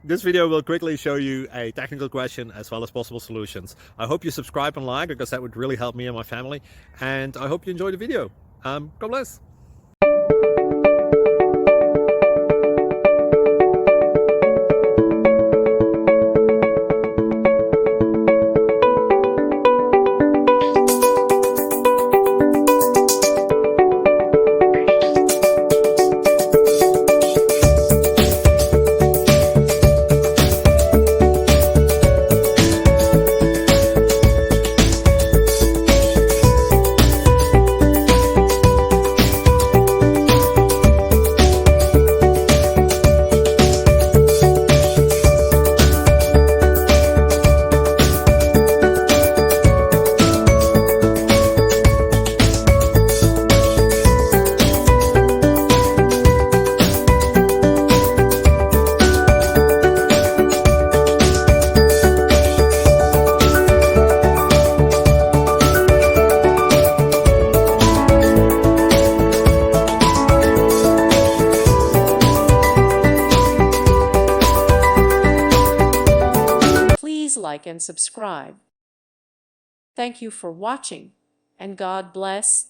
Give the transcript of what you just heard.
This video will quickly show you a technical question as well as possible solutions. I hope you subscribe and like, because that would really help me and my family. And I hope you enjoy the video. God bless. Please like and subscribe. Thank you for watching, and God bless.